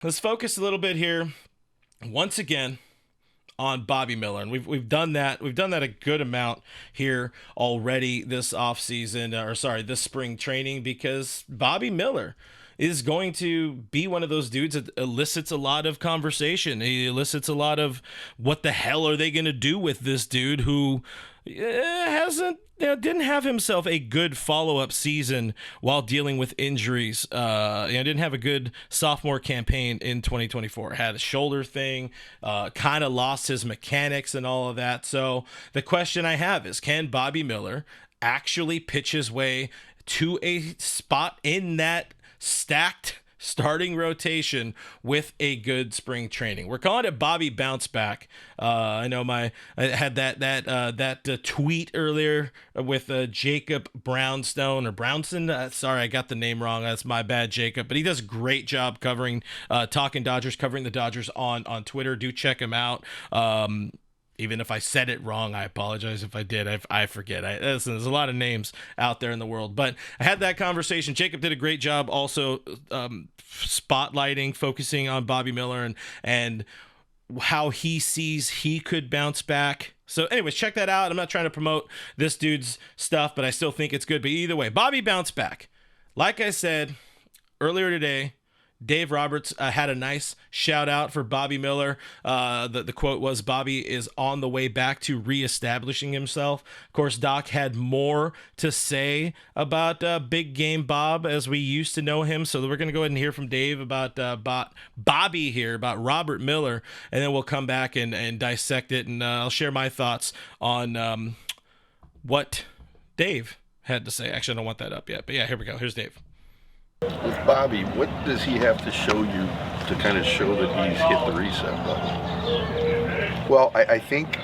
Let's focus a little bit here once again on Bobby Miller, and we've done that. We've done that a good amount here already this offseason, or sorry, this spring training, because Bobby Miller is going to be one of those dudes that elicits a lot of conversation. He elicits a lot of what the hell are they going to do with this dude who hasn't didn't have himself a good follow-up season while dealing with injuries. Didn't have a good sophomore campaign in 2024. Had a shoulder thing, kind of lost his mechanics and all of that. So the question I have is, can Bobby Miller actually pitch his way to a spot in that stacked starting rotation with a good spring training? We're calling it Bobby Bounce Back. I know I had that tweet earlier with Jacob Brownstone or Brownson. Sorry, I got the name wrong. That's my bad, Jacob. But he does a great job covering Talking Dodgers, covering the Dodgers on Twitter. Do check him out. Even if I said it wrong, I apologize if I did. I forget. Listen, there's a lot of names out there in the world. But I had that conversation. Jacob did a great job also spotlighting, focusing on Bobby Miller and how he sees he could bounce back. So anyways, check that out. I'm not trying to promote this dude's stuff, but I still think it's good. But either way, Bobby bounced back. Like I said earlier today, Dave Roberts had a nice shout out for Bobby Miller. The quote was, Bobby is on the way back to reestablishing himself. Of course, Doc had more to say about Big Game Bob as we used to know him. So we're going to go ahead and hear from Dave about Bobby here, about Robert Miller, and then we'll come back and dissect it. And I'll share my thoughts on what Dave had to say. Actually, I don't want that up yet. But yeah, here we go. Here's Dave. With Bobby, what does he have to show you to kind of show that he's hit the reset button? Well, I think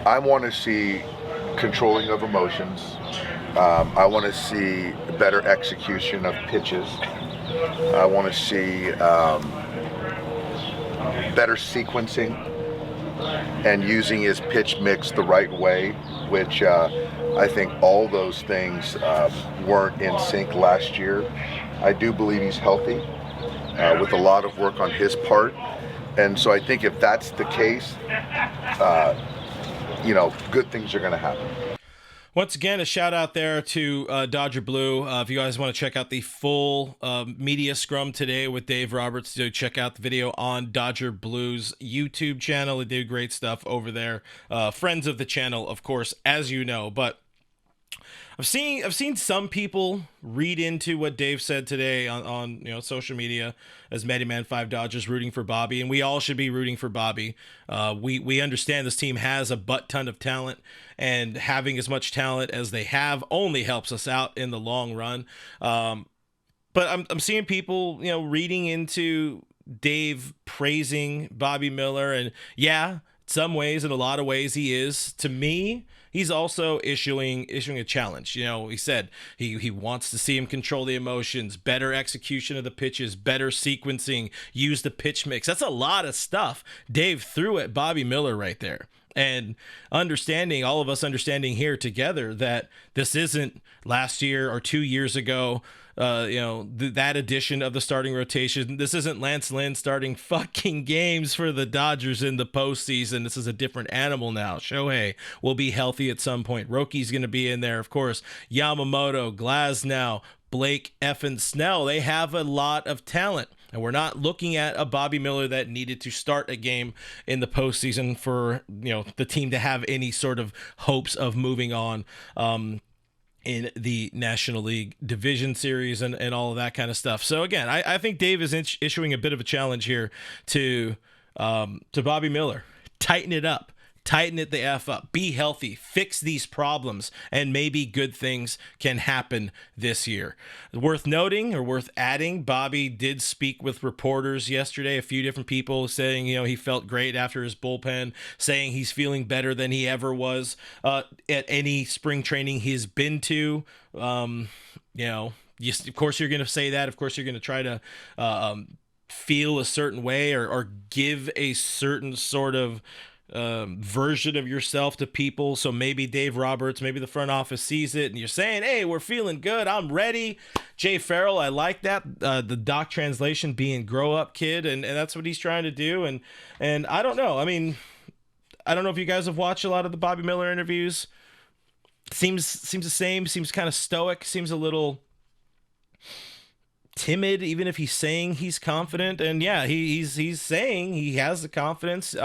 I want to see controlling of emotions. I want to see better execution of pitches. I want to see better sequencing and using his pitch mix the right way, which I think all those things weren't in sync last year. I do believe he's healthy with a lot of work on his part. And so I think if that's the case, good things are going to happen. Once again, a shout out there to Dodger Blue. If you guys want to check out the full media scrum today with Dave Roberts, do check out the video on Dodger Blue's YouTube channel. They do great stuff over there. Friends of the channel, of course, as you know. But I've seen some people read into what Dave said today on social media as Matty Man 5 Dodgers rooting for Bobby, and we all should be rooting for Bobby. We understand this team has a butt ton of talent, and having as much talent as they have only helps us out in the long run. But I'm seeing people reading into Dave praising Bobby Miller, and yeah, some ways, in a lot of ways, he is. To me, he's also issuing a challenge. He said he wants to see him control the emotions, better execution of the pitches, better sequencing, use the pitch mix. That's a lot of stuff Dave threw at Bobby Miller right there. And all of us understanding here together that this isn't last year or 2 years ago, that edition of the starting rotation. This isn't Lance Lynn starting fucking games for the Dodgers in the postseason. This is a different animal now. Shohei will be healthy at some point. Roki's going to be in there, of course. Yamamoto, Glasnow, Blake effing Snell. They have a lot of talent. And we're not looking at a Bobby Miller that needed to start a game in the postseason for the team to have any sort of hopes of moving on in the National League Division Series and all of that kind of stuff. So again, I think Dave is issuing a bit of a challenge here to Bobby Miller. Tighten it up. Tighten it the F up. Be healthy. Fix these problems, and maybe good things can happen this year. Worth noting or worth adding, Bobby did speak with reporters yesterday, a few different people saying, he felt great after his bullpen, saying he's feeling better than he ever was at any spring training he's been to. Yes, of course you're going to say that. Of course you're going to try to feel a certain way or give a certain sort of version of yourself to people. So maybe Dave Roberts, maybe the front office sees it and you're saying, hey, we're feeling good, I'm ready. Jay Farrell, I like that. The doc translation being grow up kid, and that's what he's trying to do. And I don't know. I mean, I don't know if you guys have watched a lot of the Bobby Miller interviews. Seems the same, seems kind of stoic, seems a little timid, even if he's saying he's confident. And yeah, he's saying he has the confidence.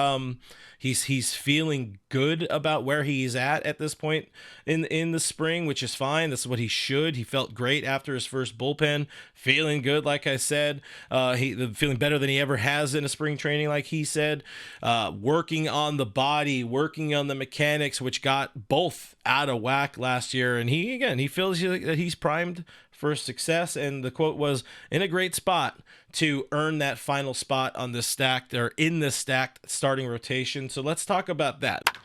He's feeling good about where he's at this point in the spring, which is fine. This is what he should. He felt great after his first bullpen, feeling good, like I said. Feeling better than he ever has in a spring training, like he said. Working on the body, working on the mechanics, which got both out of whack last year. And he feels that he's primed for success. And the quote was, in a great spot to earn that final spot on this stacked, or in this stacked starting rotation. So let's talk about that.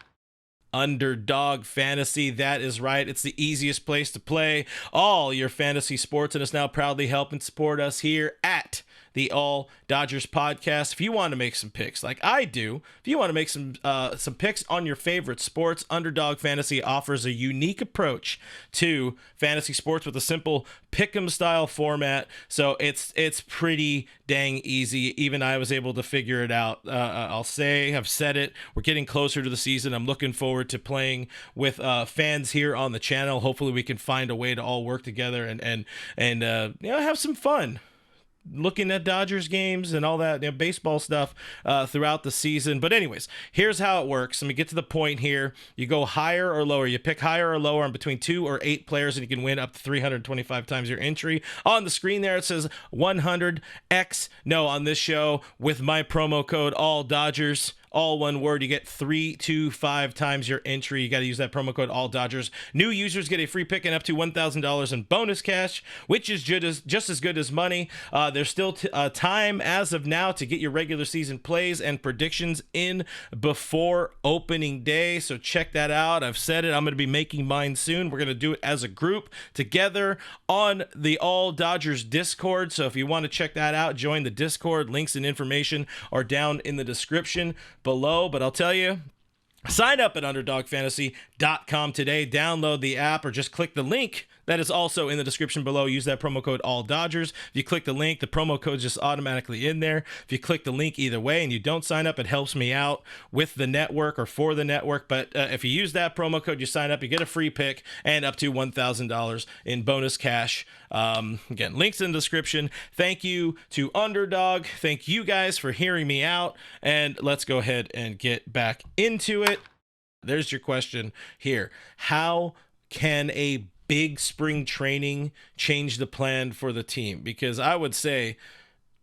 Underdog Fantasy, that is right. It's the easiest place to play all your fantasy sports, and it's now proudly helping support us here at the All Dodgers podcast. If you want to make some picks like I do, if you want to make some picks on your favorite sports, Underdog Fantasy offers a unique approach to fantasy sports with a simple pick'em style format. So it's pretty dang easy. Even I was able to figure it out. I've said it. We're getting closer to the season. I'm looking forward to playing with fans here on the channel. Hopefully we can find a way to all work together and have some fun looking at Dodgers games and all that, baseball stuff throughout the season. But anyways, here's how it works. Let me get to the point here. You go higher or lower. You pick higher or lower on between 2 or 8 players, and you can win up to 325 times your entry. On the screen there, it says 100x. No, on this show, with my promo code ALLDODGERS, all one word, you get 325 times your entry. You got to use that promo code ALLDODGERS. New users get a free pick and up to $1,000 in bonus cash, which is just as good as money. There's still time as of now to get your regular season plays and predictions in before opening day. So check that out. I've said it. I'm going to be making mine soon. We're going to do it as a group together on the All Dodgers Discord. So if you want to check that out, join the Discord. Links and information are down in the description below. But I'll tell you, sign up at UnderdogFantasy.com today. Download the app or just click the link that is also in the description below. Use that promo code ALLDODGERS. If you click the link, the promo code is just automatically in there. If you click the link either way and you don't sign up, it helps me out with the network or for the network. But if you use that promo code, you sign up, you get a free pick and up to $1,000 in bonus cash. Again, links in the description. Thank you to Underdog. Thank you guys for hearing me out. And let's go ahead and get back into it. There's your question here. How can a big spring training change the plan for the team? Because I would say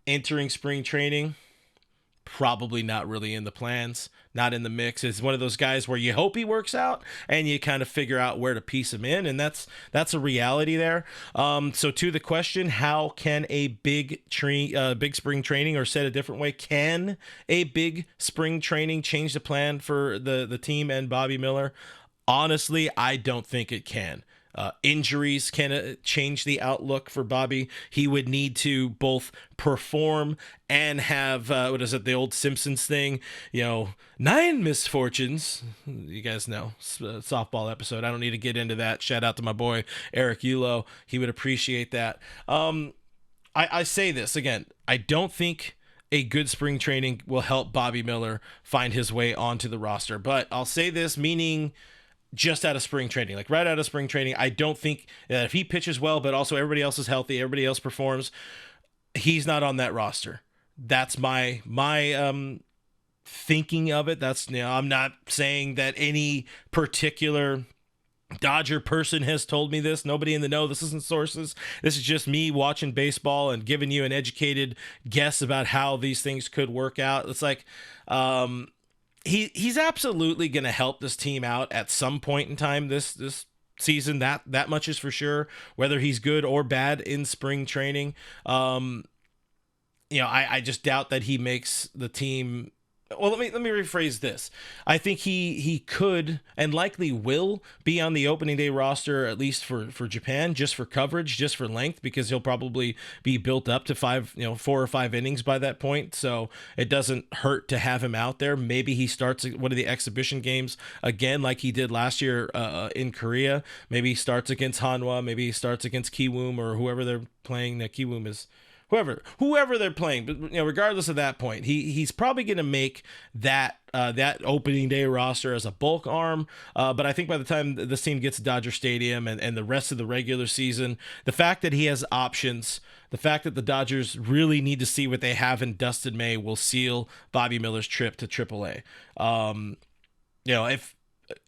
entering spring training, probably not really in the plans, not in the mix. It's one of those guys where you hope he works out and you kind of figure out where to piece him in. And that's a reality there. So to the question, how can a big spring training, or said a different way, can a big spring training change the plan for the team and Bobby Miller? Honestly, I don't think it can. Injuries can change the outlook for Bobby. He would need to both perform and have, the old Simpsons thing, 9 misfortunes. You guys know, softball episode. I don't need to get into that. Shout out to my boy, Eric Yulo. He would appreciate that. I say this again. I don't think a good spring training will help Bobby Miller find his way onto the roster. But I'll say this, meaning just out of spring training, like right out of spring training, I don't think that if he pitches well, but also everybody else is healthy, everybody else performs, he's not on that roster. That's my thinking of it. That's, I'm not saying that any particular Dodger person has told me this. Nobody in the know. This isn't sources. This is just me watching baseball and giving you an educated guess about how these things could work out. It's like, He's absolutely going to help this team out at some point in time this season. That much is for sure, whether he's good or bad in spring training. I just doubt that he makes the team well, let me rephrase this. I think he could and likely will be on the opening day roster, at least for Japan, just for coverage, just for length, because he'll probably be built up to 4 or 5 innings by that point. So it doesn't hurt to have him out there. Maybe he starts one of the exhibition games again, like he did last year in Korea. Maybe he starts against Hanwha. Maybe he starts against Kiwoom or whoever they're playing. That Kiwoom is whoever they're playing. But regardless of that point, he's probably going to make that opening day roster as a bulk arm. But I think by the time this team gets to Dodger Stadium and the rest of the regular season, the fact that he has options, the fact that the Dodgers really need to see what they have in Dustin May will seal Bobby Miller's trip to AAA. If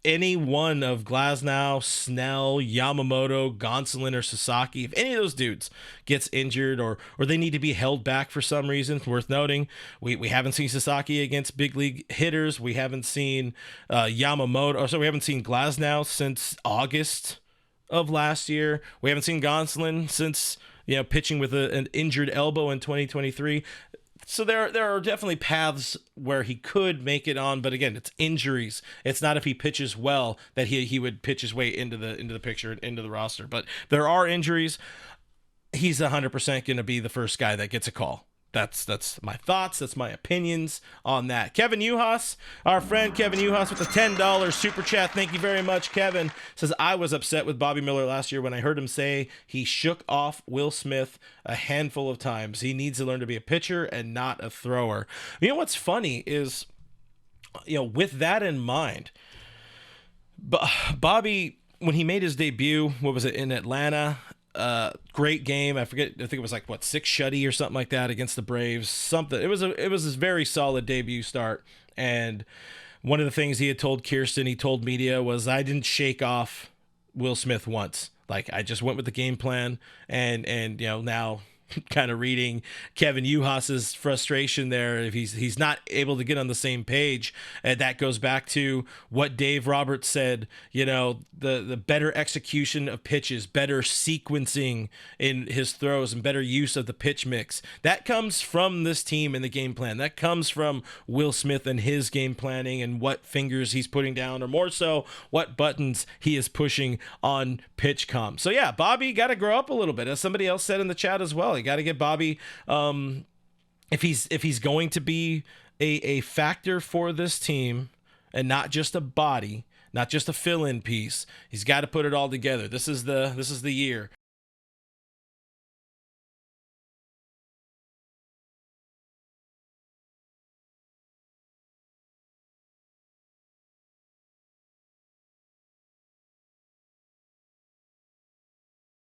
any one of Glasnow, Snell, Yamamoto, Gonsolin, or Sasaki, if any of those dudes gets injured or they need to be held back for some reason, worth noting, we haven't seen Sasaki against big league hitters. We haven't seen we haven't seen Glasnow since August of last year. We haven't seen Gonsolin since pitching with an injured elbow in 2023. So there are definitely paths where he could make it on, but again, it's injuries. It's not if he pitches well that he would pitch his way into the picture, into the roster. But there are injuries. He's 100% going to be the first guy that gets a call. That's my thoughts. That's my opinions on that. Kevin Uhas, our friend Kevin Uhas with the $10 super chat. Thank you very much, Kevin. Says, I was upset with Bobby Miller last year when I heard him say he shook off Will Smith a handful of times. He needs to learn to be a pitcher and not a thrower. You know what's funny is, with that in mind, Bobby, when he made his debut, what was it, in Atlanta? Great game. I think it was 6 shutty or something like that against the Braves. Something. It was this very solid debut start. And one of the things he had told Kirsten, he told media, was I didn't shake off Will Smith once. I just went with the game plan, and now kind of reading Kevin Uhas's frustration there. If he's not able to get on the same page, and that goes back to what Dave Roberts said, the better execution of pitches, better sequencing in his throws, and better use of the pitch mix. That comes from this team and the game plan. That comes from Will Smith and his game planning and what fingers he's putting down, or more so, what buttons he is pushing on pitch comm. So yeah, Bobby got to grow up a little bit, as somebody else said in the chat as well. You got to get Bobby, if he's going to be a factor for this team and not just a body, not just a fill-in piece, he's got to put it all together. This is the year.